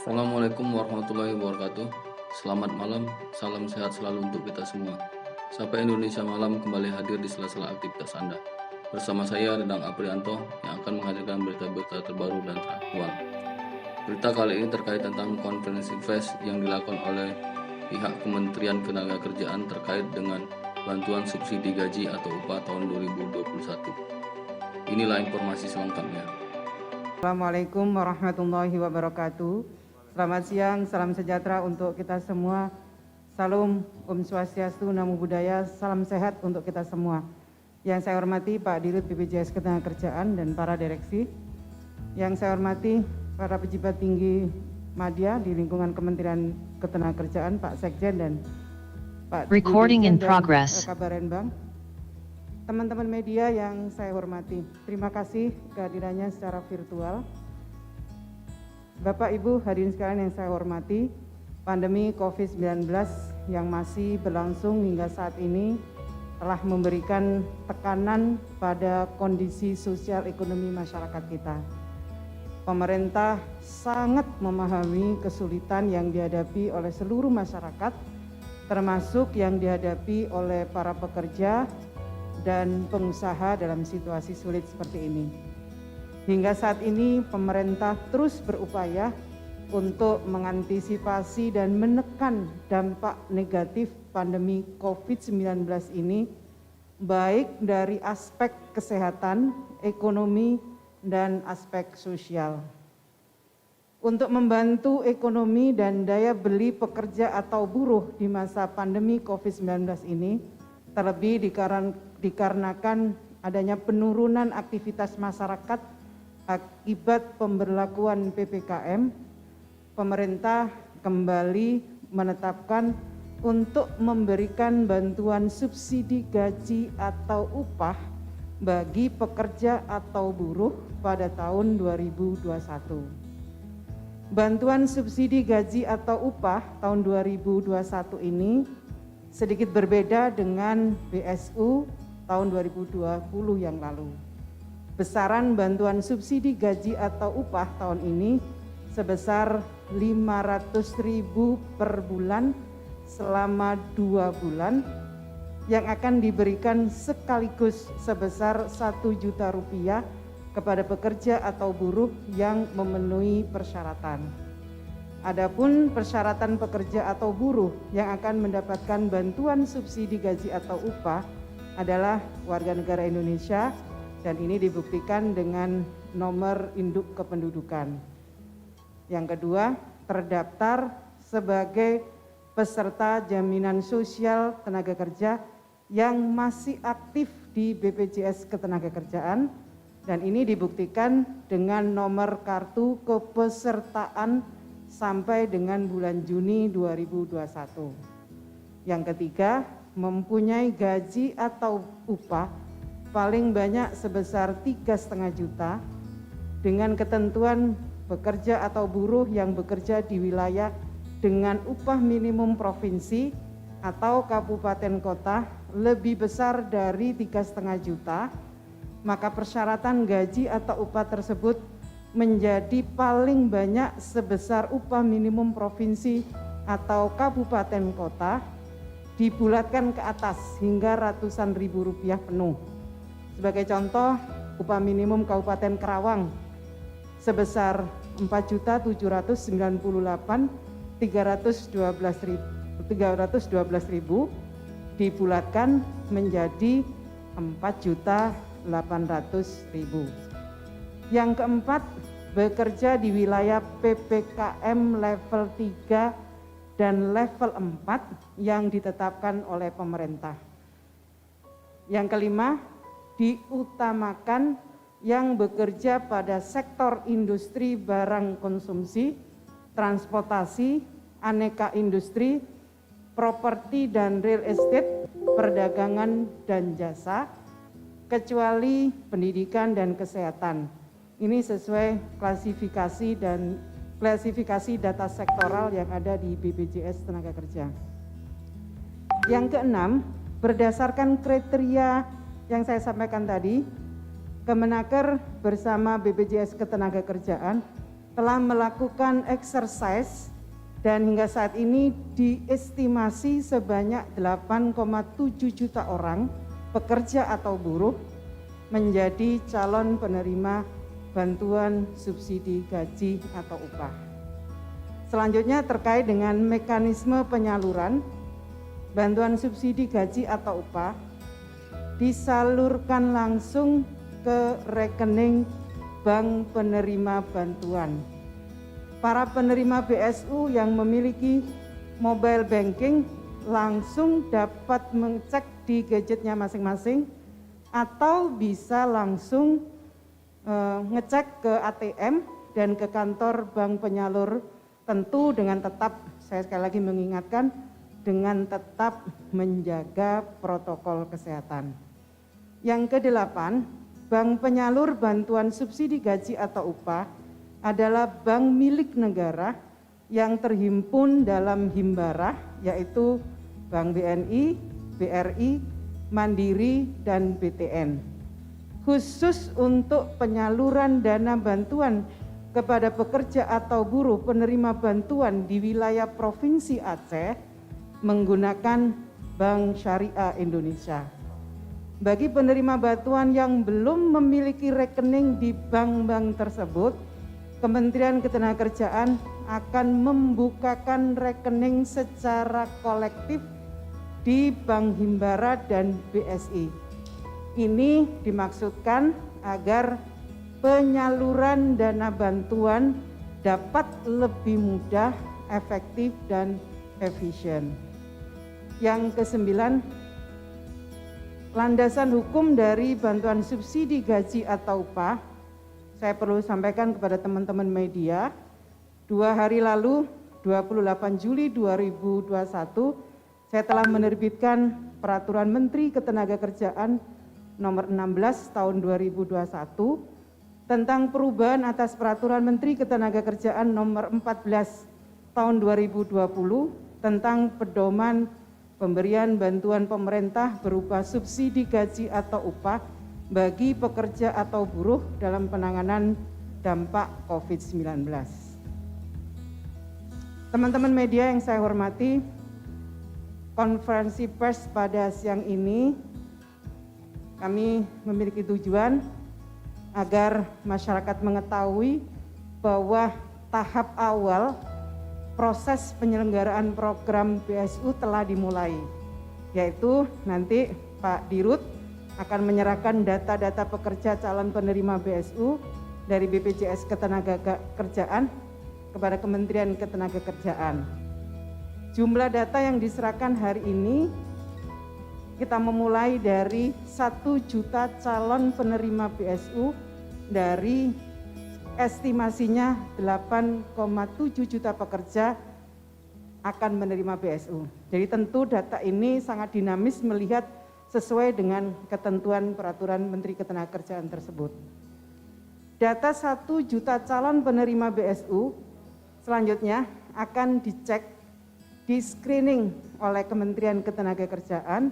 Assalamualaikum warahmatullahi wabarakatuh. Selamat malam, salam sehat selalu untuk kita semua. Sapa Indonesia Malam kembali hadir di sela-sela aktivitas Anda. Bersama saya, Redang Aprianto, yang akan menghadirkan berita-berita terbaru dan teraktual. Berita kali ini terkait tentang konferensi pers yang dilakukan oleh pihak Kementerian Ketenagakerjaan terkait dengan bantuan subsidi gaji atau upah tahun 2021. Inilah informasi selengkapnya. Assalamualaikum warahmatullahi wabarakatuh. Selamat siang, salam sejahtera untuk kita semua. Salam Om Swastiastu, Namo Buddhaya, salam sehat untuk kita semua. Yang saya hormati Pak Dirut BPJS Ketenagakerjaan dan para direksi. Yang saya hormati para pejabat tinggi Madya di lingkungan Kementerian Ketenagakerjaan, Pak Sekjen dan Pak Recording in Dirjen dan progress. Kabarenbang. Teman-teman media yang saya hormati, terima kasih kehadirannya secara virtual. Bapak Ibu hadirin sekalian yang saya hormati, pandemi COVID-19 yang masih berlangsung hingga saat ini telah memberikan tekanan pada kondisi sosial ekonomi masyarakat kita. Pemerintah sangat memahami kesulitan yang dihadapi oleh seluruh masyarakat, termasuk yang dihadapi oleh para pekerja dan pengusaha dalam situasi sulit seperti ini. Hingga saat ini pemerintah terus berupaya untuk mengantisipasi dan menekan dampak negatif pandemi COVID-19 ini, baik dari aspek kesehatan, ekonomi, dan aspek sosial. Untuk membantu ekonomi dan daya beli pekerja atau buruh di masa pandemi COVID-19 ini, terlebih dikarenakan adanya penurunan aktivitas masyarakat akibat pemberlakuan PPKM, pemerintah kembali menetapkan untuk memberikan bantuan subsidi gaji atau upah bagi pekerja atau buruh pada tahun 2021. Bantuan subsidi gaji atau upah tahun 2021 ini sedikit berbeda dengan BSU tahun 2020 yang lalu. Besaran bantuan subsidi gaji atau upah tahun ini sebesar 500.000 per bulan selama 2 bulan yang akan diberikan sekaligus sebesar 1 juta rupiah kepada pekerja atau buruh yang memenuhi persyaratan. Adapun persyaratan pekerja atau buruh yang akan mendapatkan bantuan subsidi gaji atau upah adalah warga negara Indonesia, dan ini dibuktikan dengan nomor induk kependudukan. Yang kedua, terdaftar sebagai peserta jaminan sosial tenaga kerja yang masih aktif di BPJS Ketenagakerjaan, dan ini dibuktikan dengan nomor kartu kepesertaan sampai dengan bulan Juni 2021. Yang ketiga, mempunyai gaji atau upah paling banyak sebesar 3,5 juta dengan ketentuan pekerja atau buruh yang bekerja di wilayah dengan upah minimum provinsi atau kabupaten kota lebih besar dari 3,5 juta, maka persyaratan gaji atau upah tersebut menjadi paling banyak sebesar upah minimum provinsi atau kabupaten kota dibulatkan ke atas hingga ratusan ribu rupiah penuh. Sebagai contoh, upah minimum Kabupaten Karawang sebesar 4.798.312.000 dibulatkan menjadi 4.800.000. Yang keempat, bekerja di wilayah PPKM level 3 dan level 4 yang ditetapkan oleh pemerintah. Yang kelima, diutamakan yang bekerja pada sektor industri barang konsumsi, transportasi, aneka industri, properti dan real estate, perdagangan dan jasa, kecuali pendidikan dan kesehatan. Ini sesuai klasifikasi data sektoral yang ada di BPJS Tenaga Kerja. Yang keenam, berdasarkan kriteria yang saya sampaikan tadi, Kemenaker bersama BPJS Ketenagakerjaan telah melakukan exercise dan hingga saat ini diestimasi sebanyak 8,7 juta orang pekerja atau buruh menjadi calon penerima bantuan subsidi gaji atau upah. Selanjutnya terkait dengan mekanisme penyaluran bantuan subsidi gaji atau upah disalurkan langsung ke rekening bank penerima bantuan. Para penerima BSU yang memiliki mobile banking langsung dapat mengecek di gadgetnya masing-masing atau bisa langsung ngecek ke ATM dan ke kantor bank penyalur, tentu dengan tetap, saya sekali lagi mengingatkan, dengan tetap menjaga protokol kesehatan. Yang kedelapan, bank penyalur bantuan subsidi gaji atau upah adalah bank milik negara yang terhimpun dalam Himbara, yaitu Bank BNI, BRI, Mandiri, dan BTN. Khusus untuk penyaluran dana bantuan kepada pekerja atau buruh penerima bantuan di wilayah Provinsi Aceh menggunakan Bank Syariah Indonesia. Bagi penerima bantuan yang belum memiliki rekening di bank-bank tersebut, Kementerian Ketenagakerjaan akan membukakan rekening secara kolektif di Bank Himbara dan BSI. Ini dimaksudkan agar penyaluran dana bantuan dapat lebih mudah, efektif, dan efisien. Yang kesembilan, landasan hukum dari bantuan subsidi gaji atau upah, saya perlu sampaikan kepada teman-teman media, 2 hari lalu, 28 Juli 2021, saya telah menerbitkan Peraturan Menteri Ketenagakerjaan Nomor 16 Tahun 2021 tentang perubahan atas Peraturan Menteri Ketenagakerjaan Nomor 14 Tahun 2020 tentang pedoman pemberian bantuan pemerintah berupa subsidi gaji atau upah bagi pekerja atau buruh dalam penanganan dampak COVID-19. Teman-teman media yang saya hormati, konferensi pers pada siang ini kami memiliki tujuan agar masyarakat mengetahui bahwa tahap awal proses penyelenggaraan program BSU telah dimulai, yaitu nanti Pak Dirut akan menyerahkan data-data pekerja calon penerima BSU dari BPJS Ketenagakerjaan kepada Kementerian Ketenagakerjaan. Jumlah data yang diserahkan hari ini kita memulai dari 1 juta calon penerima BSU dari estimasinya 8,7 juta pekerja akan menerima BSU. Jadi tentu data ini sangat dinamis melihat sesuai dengan ketentuan Peraturan Menteri Ketenagakerjaan tersebut. Data 1 juta calon penerima BSU selanjutnya akan dicek, di screening oleh Kementerian Ketenagakerjaan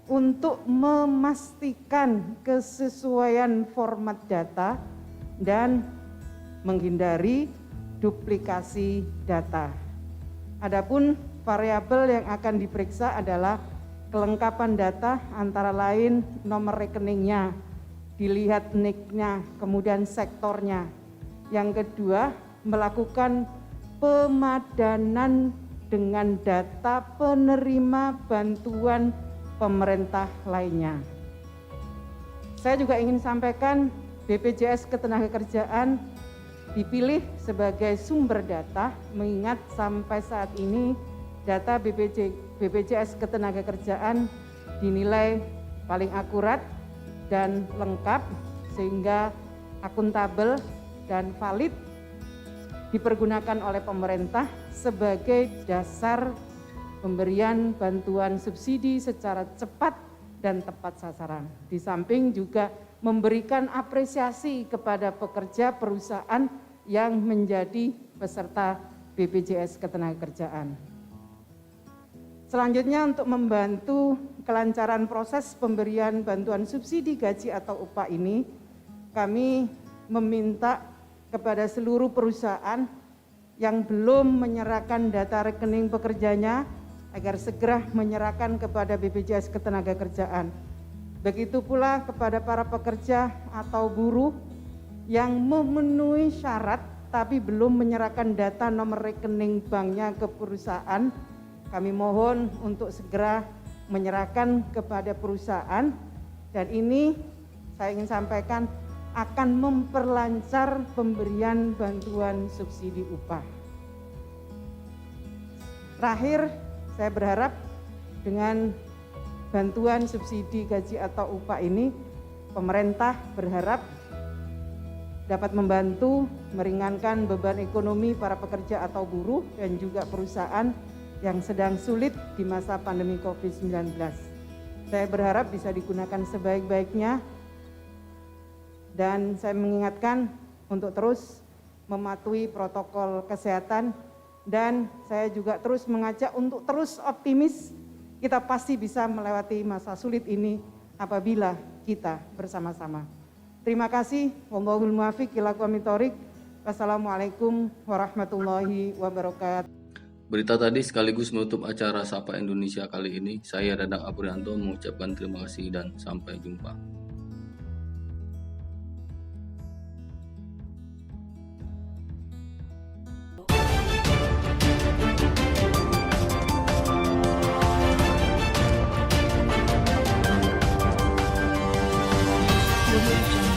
untuk memastikan kesesuaian format data dan menghindari duplikasi data. Adapun variabel yang akan diperiksa adalah kelengkapan data antara lain nomor rekeningnya, dilihat NIK-nya, kemudian sektornya. Yang kedua, melakukan pemadanan dengan data penerima bantuan pemerintah lainnya. Saya juga ingin sampaikan BPJS Ketenagakerjaan dipilih sebagai sumber data, mengingat sampai saat ini data BPJS Ketenagakerjaan dinilai paling akurat dan lengkap sehingga akuntabel dan valid dipergunakan oleh pemerintah sebagai dasar pemberian bantuan subsidi secara cepat dan tepat sasaran. Di samping juga memberikan apresiasi kepada pekerja perusahaan yang menjadi peserta BPJS Ketenagakerjaan. Selanjutnya, untuk membantu kelancaran proses pemberian bantuan subsidi gaji atau upah ini, kami meminta kepada seluruh perusahaan yang belum menyerahkan data rekening pekerjanya agar segera menyerahkan kepada BPJS Ketenagakerjaan. Begitu pula kepada para pekerja atau buruh yang memenuhi syarat tapi belum menyerahkan data nomor rekening banknya ke perusahaan, kami mohon untuk segera menyerahkan kepada perusahaan, dan ini saya ingin sampaikan akan memperlancar pemberian bantuan subsidi upah. Terakhir, saya berharap dengan bantuan subsidi gaji atau upah ini, pemerintah berharap dapat membantu meringankan beban ekonomi para pekerja atau buruh dan juga perusahaan yang sedang sulit di masa pandemi COVID-19. Saya berharap bisa digunakan sebaik-baiknya, dan saya mengingatkan untuk terus mematuhi protokol kesehatan, dan saya juga terus mengajak untuk terus optimis. Kita pasti bisa melewati masa sulit ini apabila kita bersama-sama. Terima kasih. Wallahul muwaffiq ila aqwamit thoriq. Wassalamualaikum warahmatullahi wabarakatuh. Berita tadi sekaligus menutup acara Sapa Indonesia kali ini. Saya Dadang Aprianto mengucapkan terima kasih dan sampai jumpa. Audio Jungle.